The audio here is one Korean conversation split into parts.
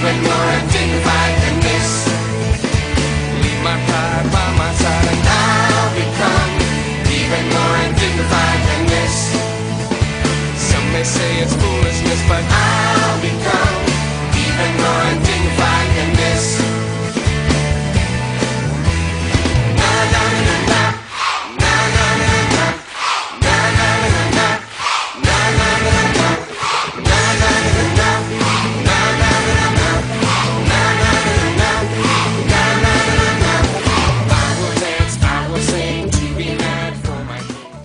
even more undignified than this. Leave my pride by my side and I'll become even more undignified than this. Some may say it's foolishness, but I'll become even more undignified than this. Na na na na na, na na na na, na na na na, na na na na, na na na na, na na na na, na na na na, na na na. I will dance, I will sing to be mad for my king.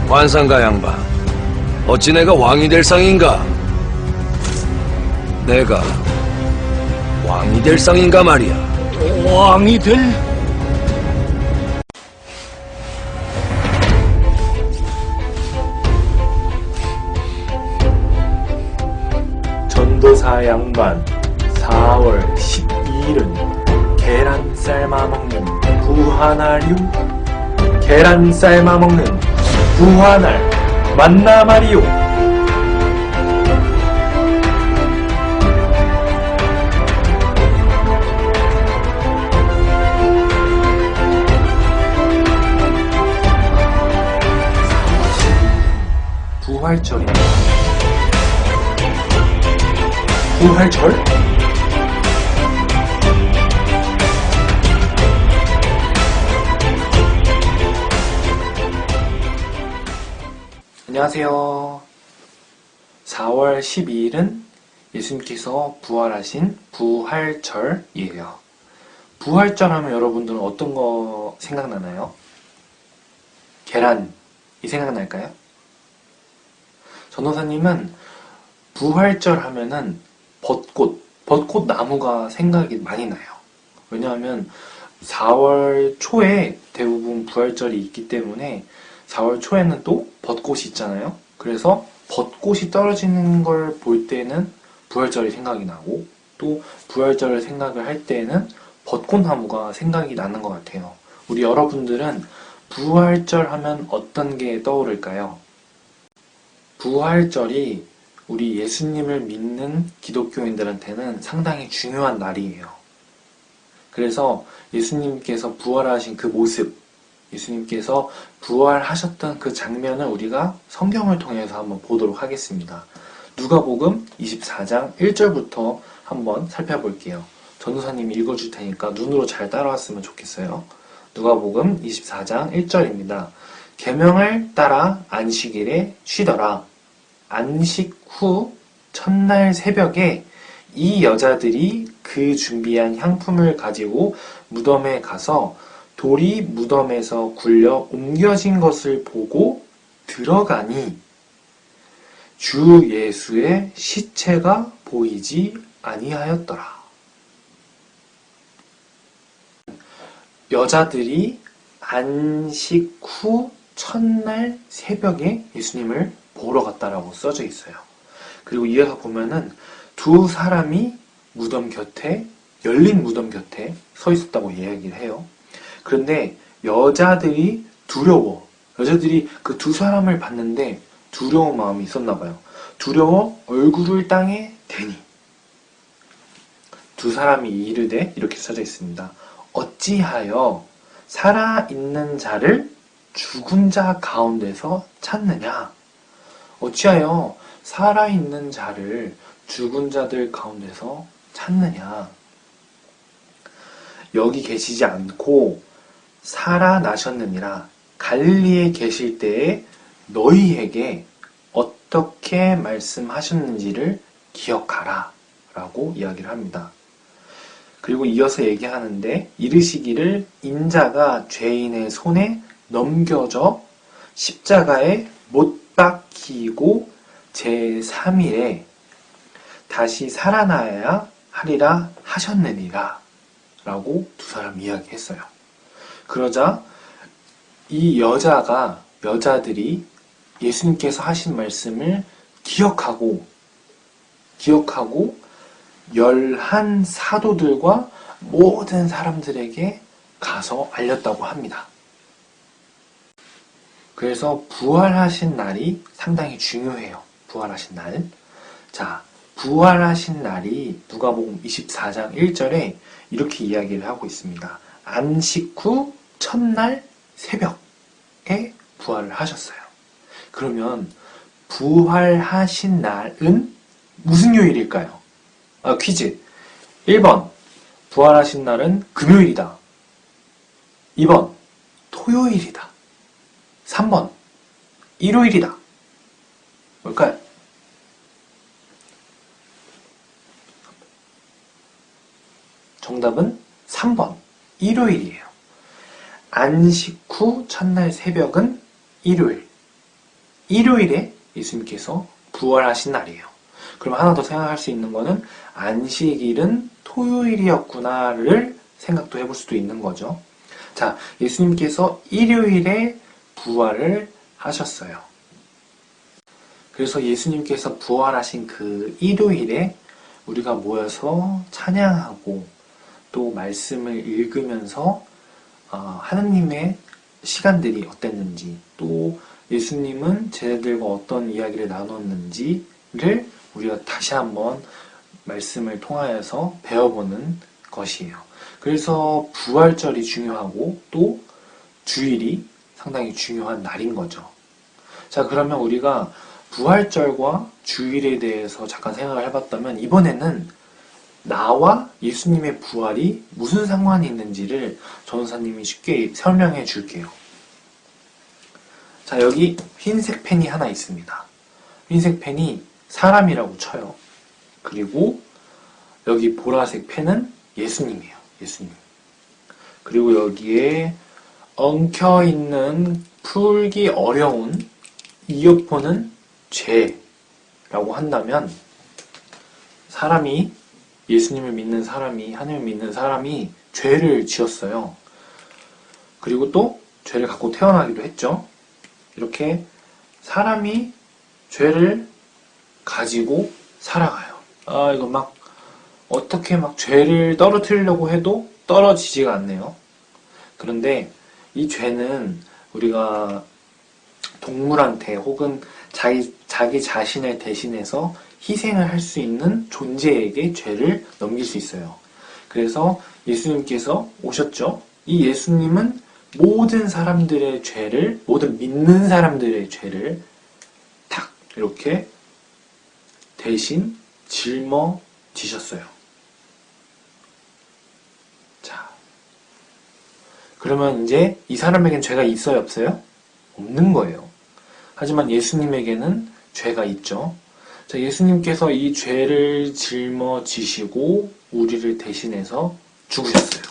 관상가 양반, 어찌 내가 왕이 될 상인가? 내가 왕이 될 상인가 말이야. 왕이 될? 전도사 양반 4월 12일은 계란 삶아 먹는 부화날유. 계란 삶아 먹는 부화날 만나 말이요. 부활절입니다. 부활절? 안녕하세요. 4월 12일은 예수님께서 부활하신 부활절이에요. 부활절 하면 여러분들은 어떤 거 생각나나요? 계란이 생각날까요? 전도사님은 부활절 하면은 벚꽃 나무가 생각이 많이 나요. 왜냐하면 4월 초에 대부분 부활절이 있기 때문에 4월 초에는 또 벚꽃이 있잖아요. 그래서 벚꽃이 떨어지는 걸 볼 때는 부활절이 생각이 나고, 또 부활절을 생각을 할 때는 벚꽃나무가 생각이 나는 것 같아요. 우리 여러분들은 부활절 하면 어떤 게 떠오를까요? 부활절이 우리 예수님을 믿는 기독교인들한테는 상당히 중요한 날이에요. 그래서 예수님께서 부활하신 그 모습, 예수님께서 부활하셨던 그 장면을 우리가 성경을 통해서 한번 보도록 하겠습니다. 누가복음 24장 1절부터 한번 살펴볼게요. 전도사님이 읽어줄 테니까 눈으로 잘 따라왔으면 좋겠어요. 누가복음 24장 1절입니다. 계명을 따라 안식일에 쉬더라. 안식 후 첫날 새벽에 이 여자들이 그 준비한 향품을 가지고 무덤에 가서 돌이 무덤에서 굴려 옮겨진 것을 보고 들어가니 주 예수의 시체가 보이지 아니하였더라. 여자들이 안식 후 첫날 새벽에 예수님을 보러 갔다라고 써져 있어요. 그리고 이어서 보면은 두 사람이 무덤 곁에, 열린 무덤 곁에 서 있었다고 이야기를 해요. 그런데 여자들이 두려워. 여자들이 그 두 사람을 봤는데 두려운 마음이 있었나 봐요. 두려워 얼굴을 땅에 대니. 두 사람이 이르되 이렇게 써져 있습니다. 어찌하여 살아있는 자를 죽은 자 가운데서 찾느냐? 어찌하여 살아있는 자를 죽은 자들 가운데서 찾느냐? 여기 계시지 않고 살아나셨느니라. 갈릴리에 계실 때에 너희에게 어떻게 말씀하셨는지를 기억하라 라고 이야기를 합니다. 그리고 이어서 얘기하는데 이르시기를 인자가 죄인의 손에 넘겨져 십자가에 못 박히고 제3일에 다시 살아나야 하리라 하셨느니라 라고 두 사람 이야기했어요. 그러자 이 여자들이 예수님께서 하신 말씀을 기억하고 11 사도들과 모든 사람들에게 가서 알렸다고 합니다. 그래서 부활하신 날이 상당히 중요해요. 부활하신 날. 자, 부활하신 날이 누가복음 24장 1절에 이렇게 이야기를 하고 있습니다. 안식 후 첫날 새벽에 부활을 하셨어요. 그러면 부활하신 날은 무슨 요일일까요? 퀴즈. 1번 부활하신 날은 금요일이다. 2번 토요일이다. 3번 일요일이다. 뭘까요? 정답은 3번 일요일이에요. 안식 후 첫날 새벽은 일요일. 일요일에 예수님께서 부활하신 날이에요. 그럼 하나 더 생각할 수 있는 거는 안식일은 토요일이었구나를 생각도 해볼 수도 있는 거죠. 자, 예수님께서 일요일에 부활을 하셨어요. 그래서 예수님께서 부활하신 그 일요일에 우리가 모여서 찬양하고 또 말씀을 읽으면서 하느님의 시간들이 어땠는지, 또 예수님은 쟤네들과 어떤 이야기를 나눴는지를 우리가 다시 한번 말씀을 통하여서 배워보는 것이에요. 그래서 부활절이 중요하고 또 주일이 상당히 중요한 날인 거죠. 자, 그러면 우리가 부활절과 주일에 대해서 잠깐 생각을 해봤다면 이번에는 나와 예수님의 부활이 무슨 상관이 있는지를 전도사님이 쉽게 설명해 줄게요. 자, 여기 흰색 펜이 하나 있습니다. 흰색 펜이 사람이라고 쳐요. 그리고 여기 보라색 펜은 예수님이에요. 예수님. 그리고 여기에 엉켜있는 풀기 어려운 이어폰은 죄라고 한다면 사람이 예수님을 믿는 사람이 하나님을 믿는 사람이 죄를 지었어요. 그리고 또 죄를 갖고 태어나기도 했죠. 이렇게 사람이 죄를 가지고 살아가요. 이거 막 어떻게 막 죄를 떨어뜨리려고 해도 떨어지지가 않네요. 그런데 이 죄는 우리가 동물한테 혹은 자기 자신을 대신해서 희생을 할 수 있는 존재에게 죄를 넘길 수 있어요. 그래서 예수님께서 오셨죠. 이 예수님은 모든 사람들의 죄를, 모든 믿는 사람들의 죄를 탁 이렇게 대신 짊어지셨어요. 자, 그러면 이제 이 사람에겐 죄가 있어요, 없어요? 없는 거예요. 하지만 예수님에게는 죄가 있죠. 자, 예수님께서 이 죄를 짊어지시고 우리를 대신해서 죽으셨어요.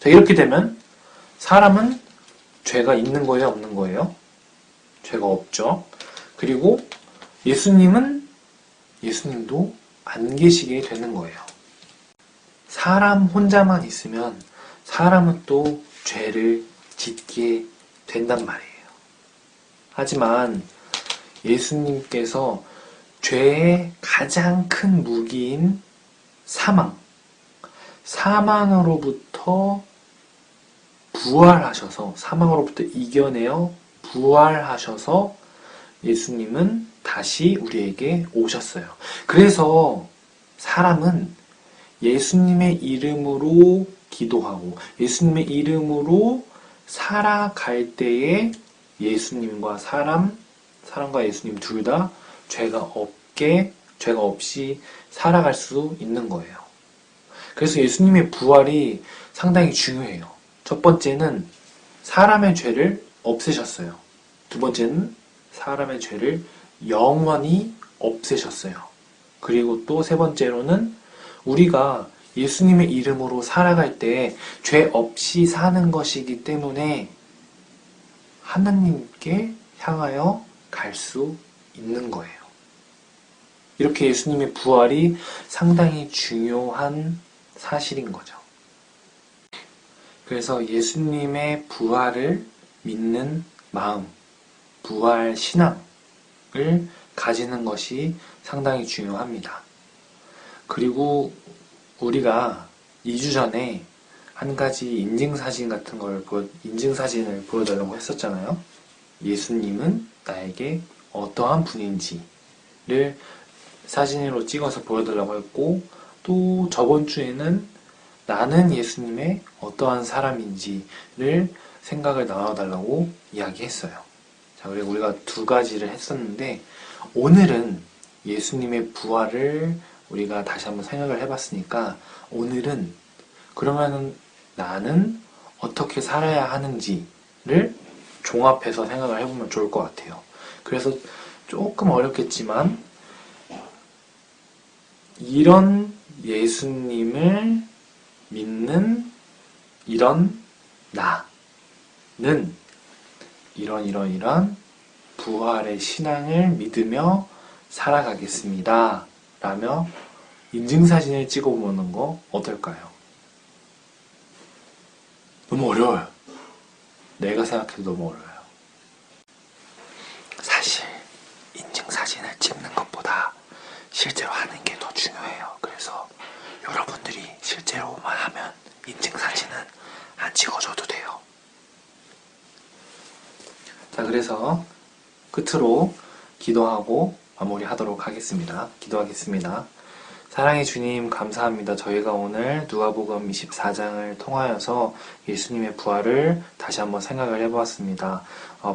자, 이렇게 되면 사람은 죄가 있는 거예요, 없는 거예요? 죄가 없죠. 그리고 예수님도 안 계시게 되는 거예요. 사람 혼자만 있으면 사람은 또 죄를 짓게 된단 말이에요. 하지만 예수님께서 죄의 가장 큰 무기인 사망으로부터 부활하셔서, 사망으로부터 이겨내어 부활하셔서 예수님은 다시 우리에게 오셨어요. 그래서 사람은 예수님의 이름으로 기도하고 예수님의 이름으로 살아갈 때에 예수님과 사람과 예수님 둘 다 죄가 없이 살아갈 수 있는 거예요. 그래서 예수님의 부활이 상당히 중요해요. 첫 번째는 사람의 죄를 없애셨어요. 두 번째는 사람의 죄를 영원히 없애셨어요. 그리고 또 세 번째로는 우리가 예수님의 이름으로 살아갈 때 죄 없이 사는 것이기 때문에 하나님께 향하여 갈 수 있는 거예요. 이렇게 예수님의 부활이 상당히 중요한 사실인 거죠. 그래서 예수님의 부활을 믿는 마음, 부활 신앙을 가지는 것이 상당히 중요합니다. 그리고 우리가 2주 전에 한 가지 인증사진을 보여달라고 했었잖아요. 예수님은 나에게 어떠한 분인지를 사진으로 찍어서 보여달라고 했고, 또 저번 주에는 나는 예수님의 어떠한 사람인지를 생각을 나눠달라고 이야기했어요. 자, 그리고 우리가 두 가지를 했었는데, 오늘은 예수님의 부활을 우리가 다시 한번 생각을 해봤으니까, 오늘은 그러면은 나는 어떻게 살아야 하는지를 종합해서 생각을 해보면 좋을 것 같아요. 그래서 조금 어렵겠지만, 이런 예수님을 믿는 이런 나는 이런 부활의 신앙을 믿으며 살아가겠습니다. 라며 인증사진을 찍어보는 거 어떨까요? 너무 어려워요. 내가 생각해도 너무 어려워요. 사실 인증사진을 찍는 것보다 실제로 하는 게 더 중요해요. 그래서 여러분들이 실제 인증사진은 안 찍어줘도 돼요. 자, 그래서 끝으로 기도하고 마무리하도록 하겠습니다. 기도하겠습니다. 사랑의 주님, 감사합니다. 저희가 오늘 누가복음 24장을 통하여서 예수님의 부활을 다시 한번 생각을 해보았습니다.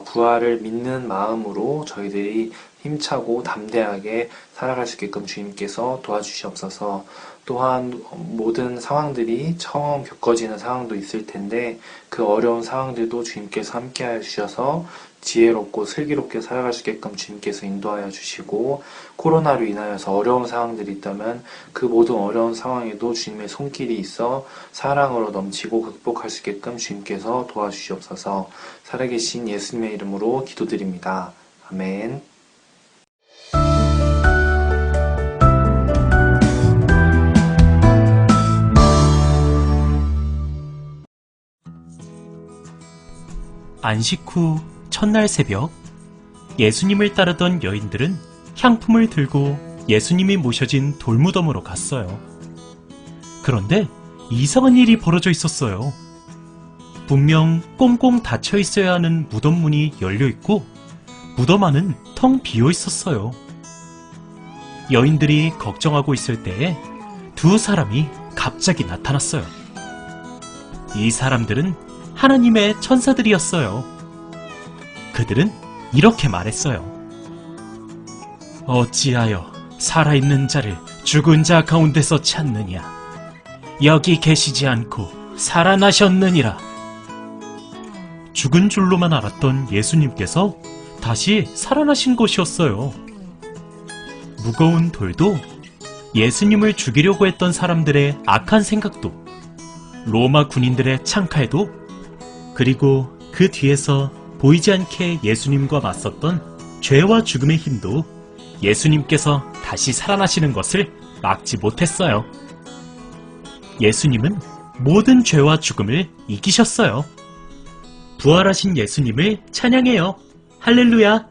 부활을 믿는 마음으로 저희들이 힘차고 담대하게 살아갈 수 있게끔 주님께서 도와주시옵소서. 또한 모든 상황들이 처음 겪어지는 상황도 있을 텐데 그 어려운 상황들도 주님께서 함께하여 주셔서 지혜롭고 슬기롭게 살아갈 수 있게끔 주님께서 인도하여 주시고, 코로나로 인하여서 어려운 상황들이 있다면 그 모든 어려운 상황에도 주님의 손길이 있어 사랑으로 넘치고 극복할 수 있게끔 주님께서 도와주시옵소서. 살아계신 예수님의 이름으로 기도드립니다. 아멘. 안식 후 첫날 새벽, 예수님을 따르던 여인들은 향품을 들고 예수님이 모셔진 돌무덤으로 갔어요. 그런데 이상한 일이 벌어져 있었어요. 분명 꽁꽁 닫혀 있어야 하는 무덤 문이 열려 있고 무덤 안은 텅 비어 있었어요. 여인들이 걱정하고 있을 때에 두 사람이 갑자기 나타났어요. 이 사람들은 하나님의 천사들이었어요. 그들은 이렇게 말했어요. 어찌하여 살아있는 자를 죽은 자 가운데서 찾느냐? 여기 계시지 않고 살아나셨느니라. 죽은 줄로만 알았던 예수님께서 다시 살아나신 것이었어요. 무거운 돌도, 예수님을 죽이려고 했던 사람들의 악한 생각도, 로마 군인들의 창칼도, 그리고 그 뒤에서 보이지 않게 예수님과 맞섰던 죄와 죽음의 힘도 예수님께서 다시 살아나시는 것을 막지 못했어요. 예수님은 모든 죄와 죽음을 이기셨어요. 부활하신 예수님을 찬양해요. 할렐루야!